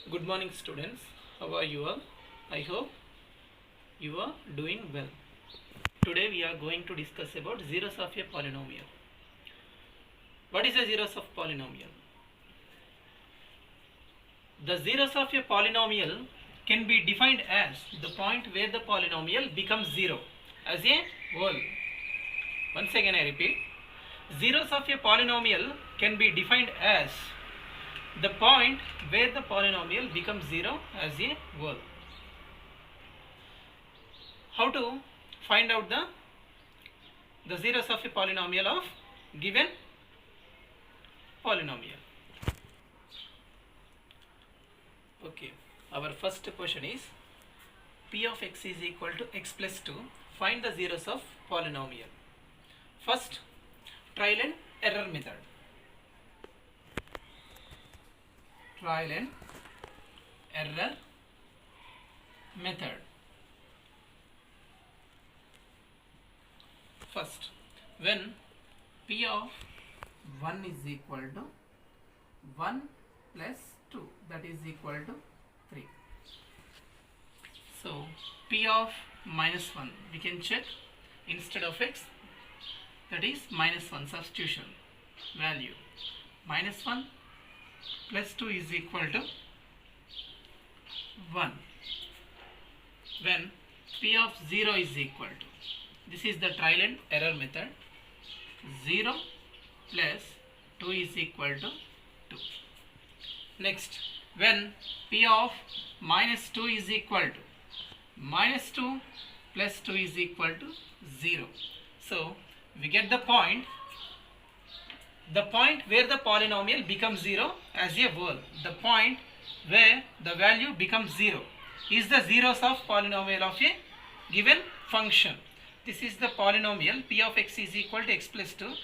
Good morning, students. How are you all? I hope you are doing well. Today we are going to discuss about zeros of a polynomial. What is the zeros of polynomial? The zeros of a polynomial can be defined as the point where the polynomial becomes zero as a whole. Once again I repeat, zeros of a polynomial can be defined as the point where the polynomial becomes zero as a whole. How to find out the zeros of a polynomial of given polynomial? Okay, our first question is p of x is equal to x plus 2. Find the zeros of polynomial. First, trial and error method. Trial and error method. First, when p of 1 is equal to 1 plus 2, that is equal to 3. So p of minus 1, we can check instead of x, that is minus 1, substitution value minus 1 plus 2 is equal to 1. When p of 0 is equal to, this is the trial and error method, 0 plus 2 is equal to 2. Next, when p of minus 2 is equal to minus 2 plus 2 is equal to 0. So we get the point where the polynomial becomes 0 as a whole. The point where the value becomes 0 is the zeros of polynomial of a given function. This is the polynomial p of x is equal to x plus 2.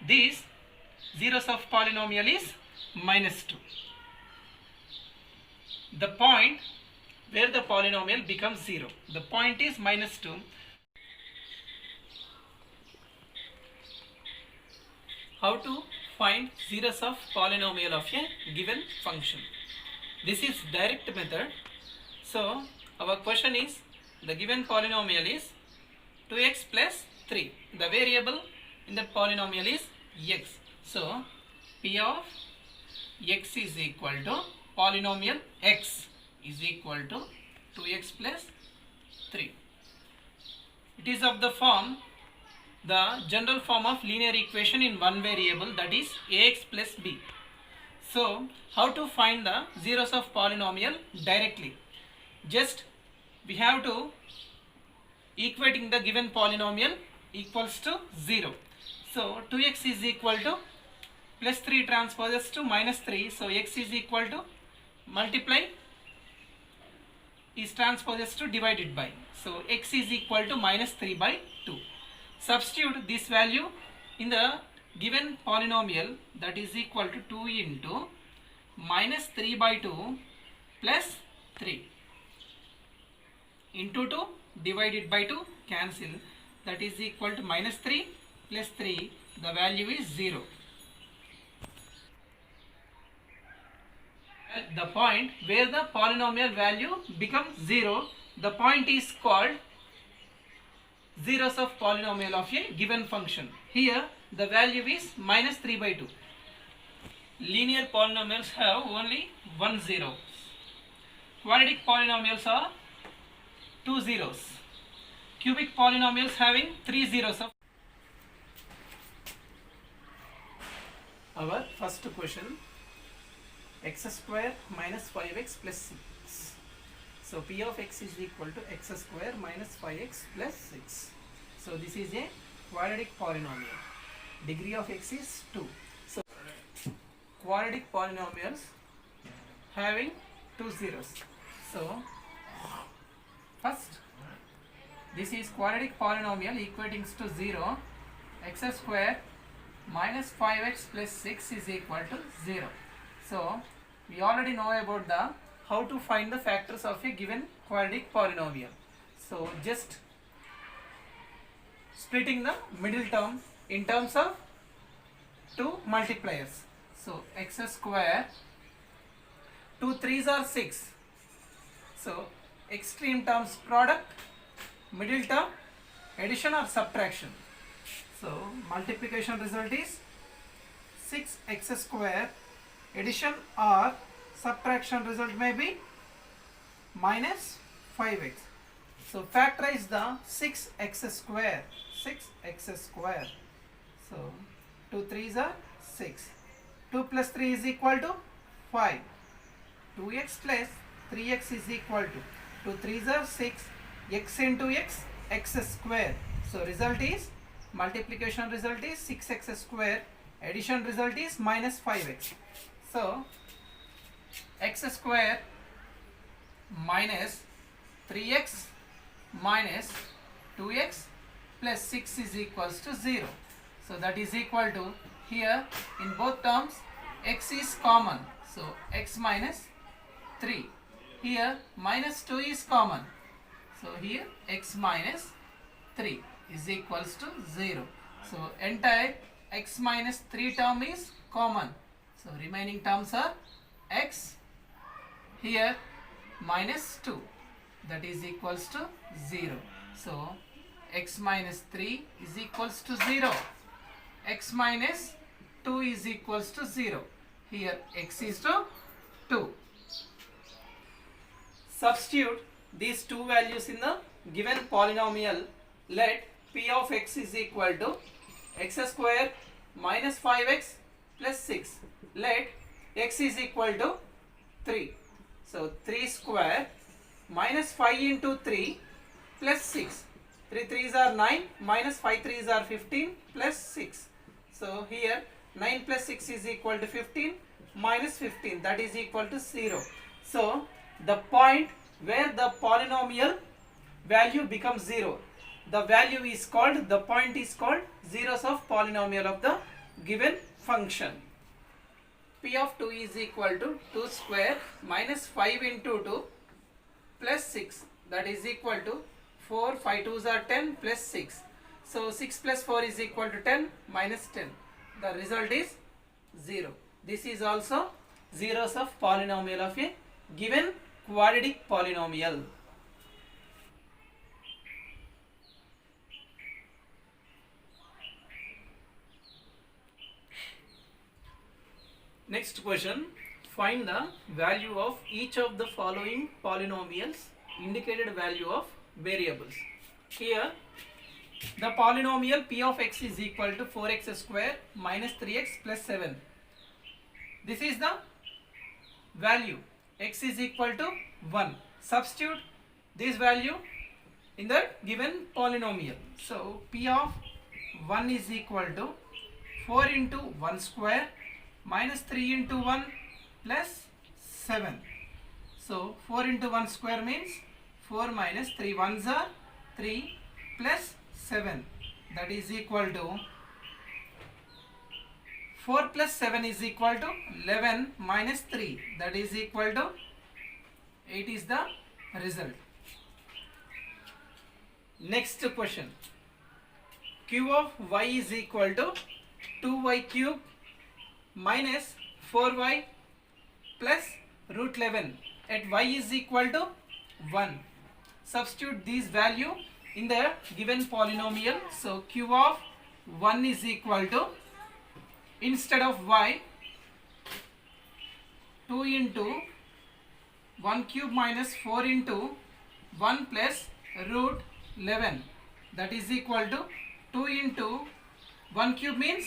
These zeros of polynomial is minus 2. The point where the polynomial becomes 0. The point is minus 2. How to find zeros of polynomial of a given function? This is direct method. So our question is, the given polynomial is 2x plus 3. The variable in that polynomial is x. So p of x is equal to polynomial x is equal to 2x plus 3. It is of the form, the general form of linear equation in one variable, that is ax plus b. So how to find the zeros of polynomial directly? Just we have to equating the given polynomial equals to 0. So 2x is equal to plus 3 transposes to minus 3. So x is equal to multiply is transposes to divided by. So x is equal to minus 3 by 2. Substitute this value in the given polynomial, that is equal to 2 into minus 3 by 2 plus 3 into 2 divided by 2, cancel, that is equal to minus 3 plus 3, the value is 0. At the point where the polynomial value becomes 0, the point is called zeros of polynomial of a given function. Here the value is minus 3 by 2. Linear polynomials have only one zero. Quadratic polynomials are 2 zeros. Cubic polynomials having 3 zeros. Of our first question, x square minus 5x plus 6. So p of x is equal to x square minus 5x plus 6. So this is a quadratic polynomial. Degree of x is 2. So quadratic polynomials having 2 zeros. So first, this is quadratic polynomial equating to 0. X square minus 5x plus 6 is equal to 0. So we already know about the how to find the factors of a given quadratic polynomial. So just splitting the middle term in terms of two multipliers. So x square 2 3s are 6. So extreme terms product, middle term addition or subtraction. So multiplication result is 6x square, addition or subtraction result may be minus 5x. So factorize the 6x square. 6x square. So 2 3s are 6. 2 plus 3 is equal to 5. 2x plus 3x is equal to 2 3s are 6. X into x, x square. So result is, multiplication result is 6x square. Addition result is minus 5x. So x square minus 3x minus 2x plus 6 is equals to 0. So that is equal to, here in both terms x is common. So x minus 3. Here minus 2 is common. So here x minus 3 is equals to 0. So entire x minus 3 term is common. So remaining terms are x, here minus 2, that is equals to 0. So x minus 3 is equals to 0. X minus 2 is equals to 0. Here x is to 2. Substitute these two values in the given polynomial. Let p of x is equal to x square minus 5x plus 6. Let x is equal to 3. So 3 square minus 5 into 3 plus 6. 3 3s are 9, minus 5 3s are 15 plus 6. So here 9 plus 6 is equal to 15 minus 15, that is equal to 0. So the point where the polynomial value becomes 0, the value is called, the point is called zeros of polynomial of the given function. P of 2 is equal to 2 square minus 5 into 2 plus 6, that is equal to 4, 5 2s are 10 plus 6. So 6 plus 4 is equal to 10 minus 10. The result is 0. This is also zeros of polynomial of a given quadratic polynomial. Next question, find the value of each of the following polynomials, indicated value of variables. Here the polynomial p of x is equal to 4x square minus 3x plus 7. This is the value. X is equal to 1. Substitute this value in the given polynomial. So p of 1 is equal to 4 into 1 square minus 3 into 1 plus 7. So 4 into 1 square means 4 minus 3 ones are 3 plus 7, that is equal to 4 plus 7 is equal to 11 minus 3, that is equal to 8 is the result. Next question, q of y is equal to 2y cube minus 4y plus root 11 at y is equal to 1. Substitute these value in the given polynomial. So q of 1 is equal to, instead of y, 2 into 1 cube minus 4 into 1 plus root 11, that is equal to 2 into 1 cube means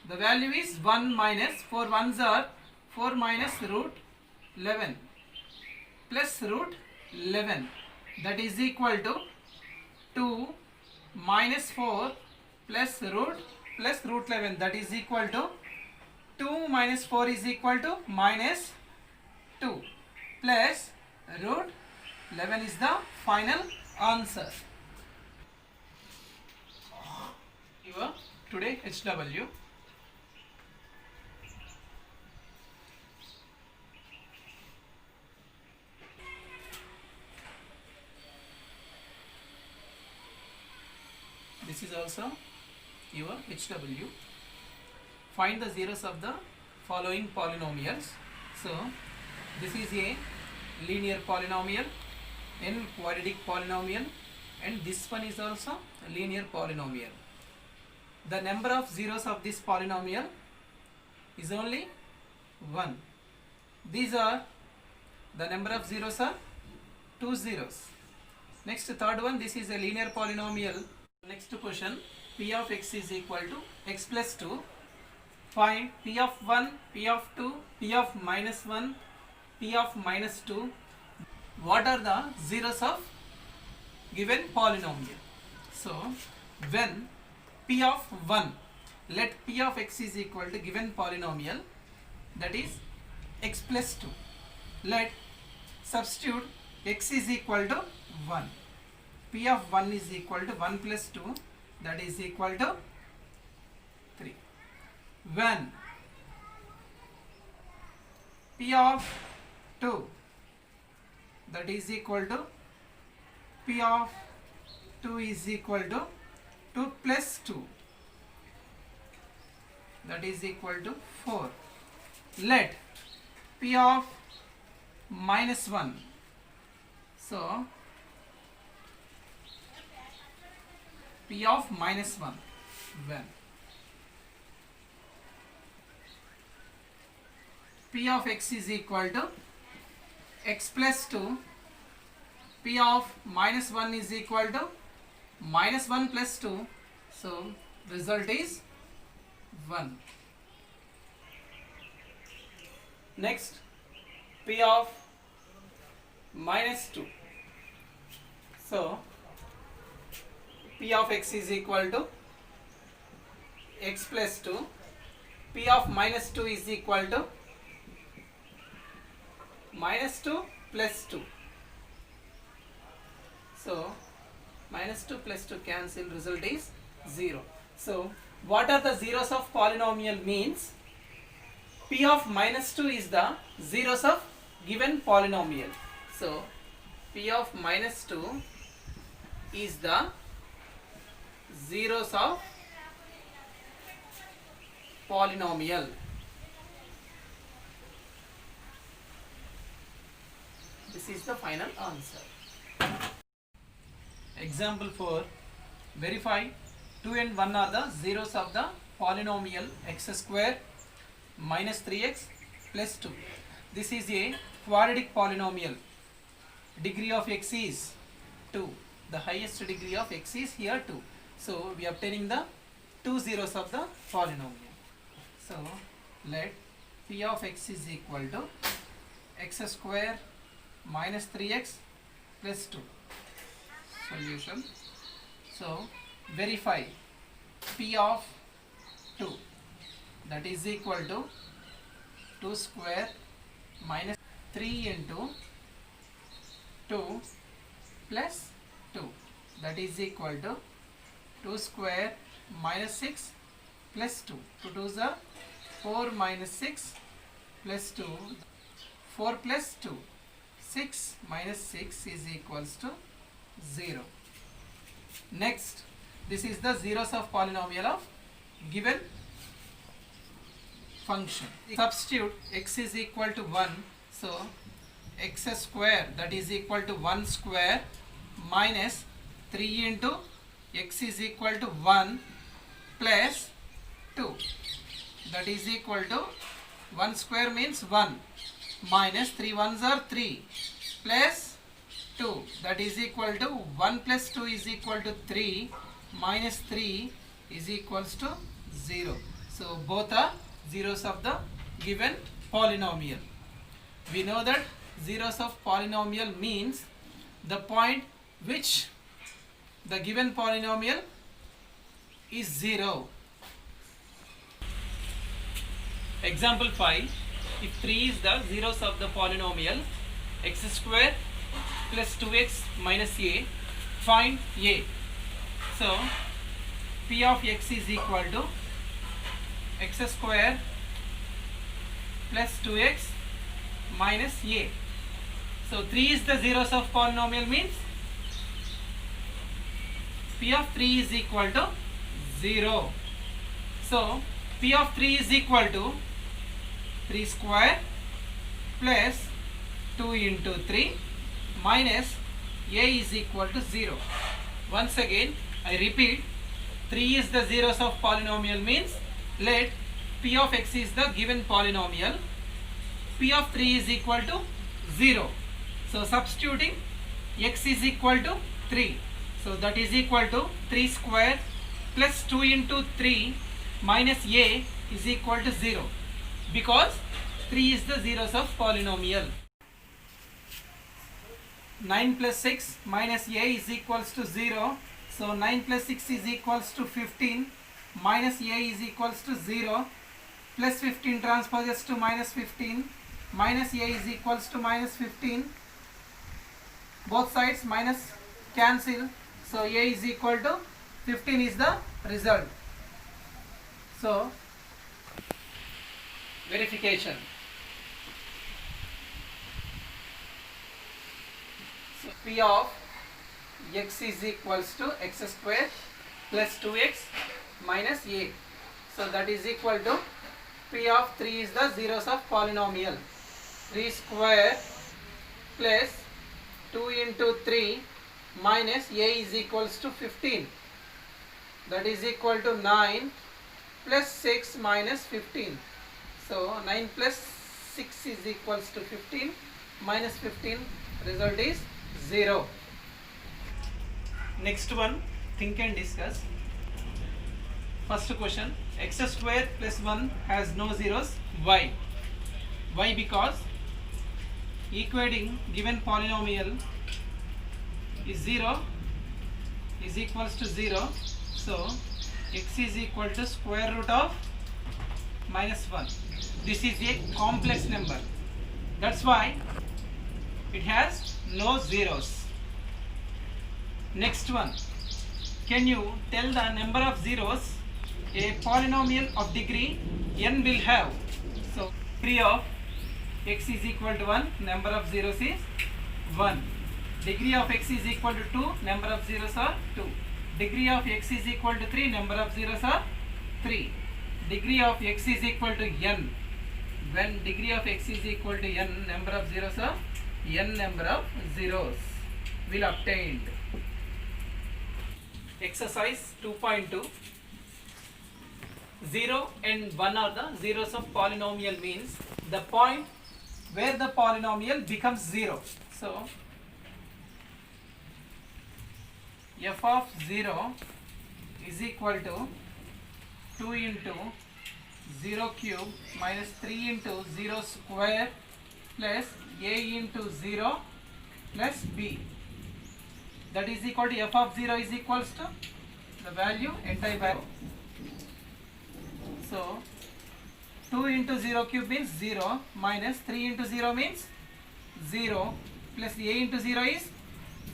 the value is 1 minus 4 ones are 4 minus root 11 plus root 11, that is equal to 2 minus 4 plus root 11, that is equal to 2 minus 4 is equal to minus 2 plus root 11 is the final answer. Your today HW. This is also your HW. Find the zeros of the following polynomials. So this is a linear polynomial, n quadratic polynomial, and this one is also a linear polynomial. The number of zeros of this polynomial is only 1. These are the number of zeros are 2 zeros. Next, third one, this is a linear polynomial. Next question, p of x is equal to x plus 2. Find p of 1, p of 2, p of minus 1, p of minus 2. What are the zeros of given polynomial? So, when p of 1, let p of x is equal to given polynomial, that is x plus 2. Let substitute x is equal to 1. P of 1 is equal to 1 plus 2, that is equal to 3. When p of 2, that is equal to p of 2 is equal to 2 plus 2, that is equal to 4. Let p of minus 1, so p of minus 1, when p of x is equal to x plus 2, p of minus 1 is equal to minus 1 plus 2, so result is 1. Next, p of minus 2, so p of x is equal to x plus 2, p of minus 2 is equal to minus 2 plus 2. So, minus 2 plus 2 cancel, result is 0. So, what are the zeros of polynomial means? P of minus 2 is the zeros of given polynomial. So, P of minus 2 is the zeros of polynomial. This is the final answer. Example 4. Verify 2 and 1 are the zeros of the polynomial x square minus 3x plus 2. This is a quadratic polynomial. Degree of x is 2. The highest degree of x is here 2. So, we are obtaining the 2 zeros of the polynomial. So, let p of x is equal to x square minus 3x plus 2. Solution. So, verify p of 2, that is equal to 2 square minus 3 into 2 plus 2, that is equal to 2 square minus 6 plus 2. 2 2s are 4 minus 6 plus 2, 4 plus 2, 6 minus 6 is equals to 0. Next, this is the zeros of polynomial of given function. Substitute x is equal to 1, so x square, that is equal to 1 square minus 3 into x is equal to 1 plus 2, that is equal to 1 square means 1 minus 3 ones are 3 plus 2, that is equal to 1 plus 2 is equal to 3 minus 3 is equals to 0. So both are zeros of the given polynomial. We know that zeros of polynomial means the point which the given polynomial is 0. Example 5. If 3 is the zeros of the polynomial x square plus 2x minus a, find a. So, p of x is equal to x square plus 2x minus a. So, 3 is the zeros of polynomial means p of 3 is equal to 0. So, p of 3 is equal to 3 square plus 2 into 3 minus a is equal to 0. Once again I repeat, 3 is the zeros of polynomial means let p of x is the given polynomial, p of 3 is equal to 0. So substituting x is equal to 3. So that is equal to 3 square plus 2 into 3 minus a is equal to 0, because 3 is the zeros of polynomial. 9 plus 6 minus a is equals to 0. So 9 plus 6 is equals to 15 minus a is equals to 0, plus 15 transposes to minus 15 minus a is equals to minus 15. Both sides minus cancel, so a is equal to 15 is the result. So verification. So p of x is equals to x square plus 2x minus a. So that is equal to p of 3 is the zeros of polynomial. 3 square plus 2 into 3 minus a is equals to 15. That is equal to 9 plus 6 minus 15. So 9 plus 6 is equals to 15 minus 15. Result is 0. Next one, think and discuss. First question, x square plus 1 has no zeros. Why? Why? Because equating given polynomial is 0 is equals to 0. So x is equal to square root of minus 1. This is a complex number. That's why it has no zeros. Next one, can you tell the number of zeros a polynomial of degree n will have? So degree of x is equal to 1, number of zeros is 1. Degree of x is equal to 2, number of zeros are 2. Degree of x is equal to 3, number of zeros are 3. Degree of x is equal to n. When degree of x is equal to n, number of zeros are n number of zeros will obtained. Exercise 2.2. 0 and 1 are the zeros of polynomial means the point where the polynomial becomes 0. So f of 0 is equal to 2 into 0 cube minus 3 into 0 square plus a into 0 plus b. That is equal to f of 0 is equals to the value anti-value. So 2 into 0 cube means 0 minus 3 into 0 means 0 plus a into 0 is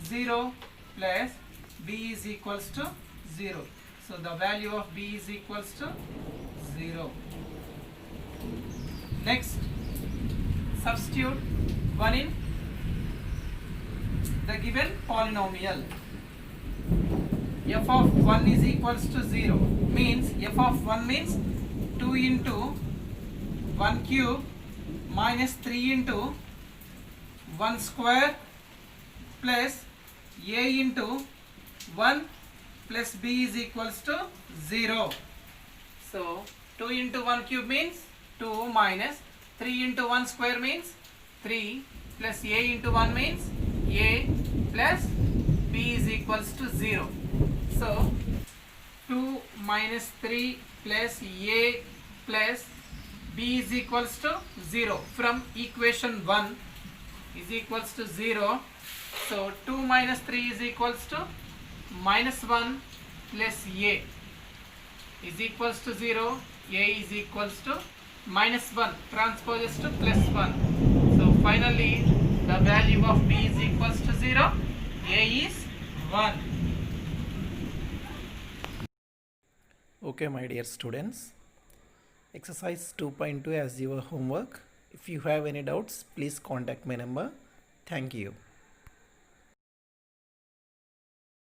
0 plus b is equals to 0. So the value of b is equals to 0. Next, substitute 1 in the given polynomial. F of 1 is equals to 0 means f of 1 means 2 into 1 cube minus 3 into 1 square plus a into 1 plus b is equals to 0. So 2 into 1 cube means 2 minus 3 into 1 square means 3 plus a into 1 means a plus b is equals to 0. So 2 minus 3 plus a plus b is equals to 0 from equation 1 is equals to 0. So 2 minus 3 is equals to minus 1 plus a is equals to 0. A is equals to minus 1 transposes to plus 1. So finally the value of b is equals to 0. A is 1. Okay, my dear students, exercise 2.2 as your homework. If you have any doubts, please contact my number. Thank you.